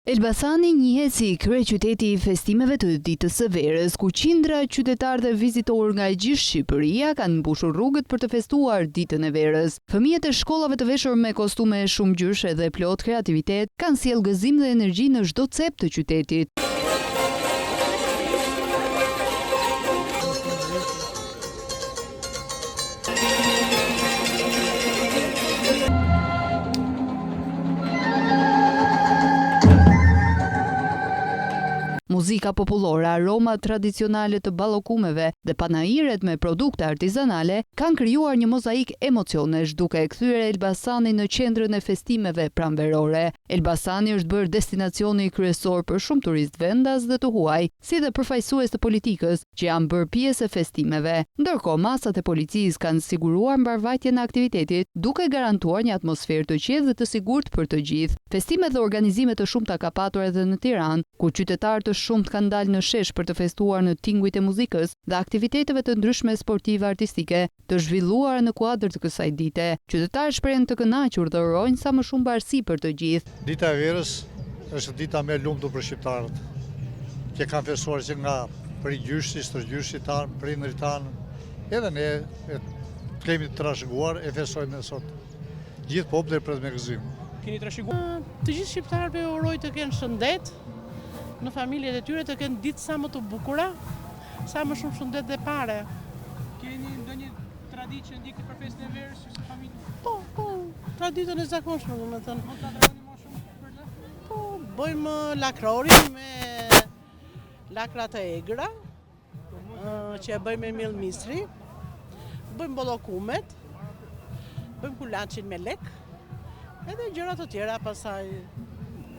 Elbasani njihet si kryeqyteti I festimeve të ditës së verës, ku qindra qytetarë dhe vizitorë nga gjithë Shqipëria kanë mbushur rrugët për të festuar ditën e verës. Fëmijët e shkollave të veshur me kostume shumë ngjyrshe dhe plot kreativitet kanë sjellë gëzim dhe energji në çdo cep të qytetit. Muzika popullore, aroma tradicionale të ballokumeve dhe panairet me produkte artizanale kanë krijuar një mozaik emocionesh duke e kthyer Elbasanin në qendrën e festimeve pranverore. Elbasani është bërë destinacioni kryesor për shumë turistë vendas dhe të huaj, si dhe përfaqësues të politikës që janë bërë pjesë e festimeve. Ndërkohë, masat e policisë kanë siguruar mbarvajtjen e aktivitetit, duke garantuar një atmosferë të qetë dhe të sigurt për të gjithë. Festimet dhe organizime të shumta ka patur edhe në Tiranë, ku qytetarë të shumë kanë dalë në shesh për të festuar në tingujt e muzikës dhe aktiviteteve të ndryshme sportive artistike të zhvilluara në kuadër të kësaj dite. Qytetarët shprehen të kënaqur dhe urojnë sa më shumë barazi për të gjithë. Dita e verës është dita më e lumtur për shqiptarët, që kanë festuar që nga përgjyshi, stërgjyshi tanë, prindërit tanë, edhe ne kemi të trashëguar e festojmë sot. Gjithë populli pret me gëzim. Keni trashëguar? Të gjithë shqiptarëve uroj të kenë shëndet, në familjet e tyre të kenë ditë sa më të bukura, sa më shumë shëndet dhe pare. Keni ndonjë traditë që ndjekni për festën e verës si familje? Po, traditën e zakonshme, domethënë. Mund ta tregoni më shumë për të? Po, bëjmë lakrorin me lakra të egra, që e bëjmë me miell misri, bëjmë bollokumet, bëjmë kulaçin me lek, edhe gjëra të tjera, pastaj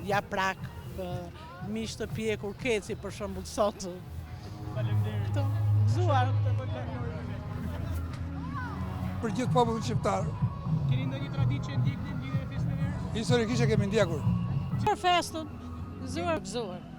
japrak, mish të pjekur, keci për shembull sot. Faleminderit. Gëzuar. Për gjithë popullin shqiptar. Keni ndonjë traditë që ndjekni në lidhje me festën e verës? Historikisht e kemi ndjekur. Për festën, gëzuar.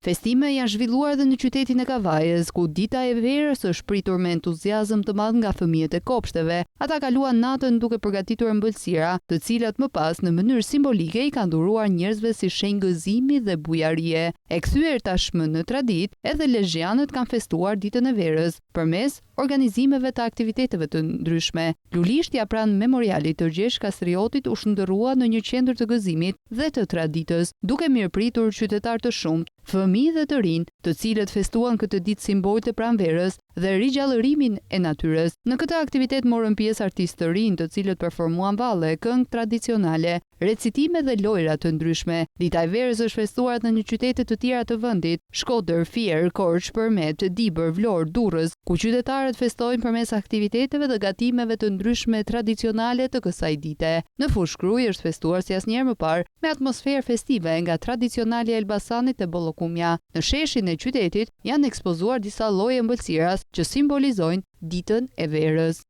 Festime janë zhvilluar edhe në qytetin e Kavajës, ku dita e verës është pritur me entuziazëm të madh nga fëmijët e kopshteve. Ata kaluan natën duke përgatitur ëmbëlsira, të cilat më pas në mënyrë simbolike I kanë dhuruar njerëzve si shenjë gëzimi dhe bujarie. E kthyer tashmë në traditë, edhe lezhjanët kanë festuar ditën e verës përmes organizimeve të aktiviteteve të ndryshme. Lulishtja pranë memorialit të Gjergj Kastriotit u shndërrua në një qendër të gëzimit dhe të traditës, duke mirëpritur qytetarë të shumtë, fëmijë dhe të rinj, të cilët festuan këtë ditë simbol të pranverës dhe rigjallërimin e natyrës. Në këtë aktivitet morën pjesë artistë të rinj, të cilët performuan valle, këngë tradicionale, recitime dhe lojra të ndryshme. Dita e verës është festuar edhe në qytete të tjera të vendit, Shkodër, Fier, Korçë, Përmet, Dibër, Vlorë, Durrës, ku qytetarët festojnë përmes aktiviteteve dhe gatimeve të ndryshme tradicionale të kësaj dite. Në Fushkruj është festuar si asnjëherë më parë me atmosferë festive nga tradicionali e Elbasanit e bollokumja. Në sheshin e qytetit janë ekspozuar disa lloje ëmbëlsirash që simbolizojnë ditën e verës.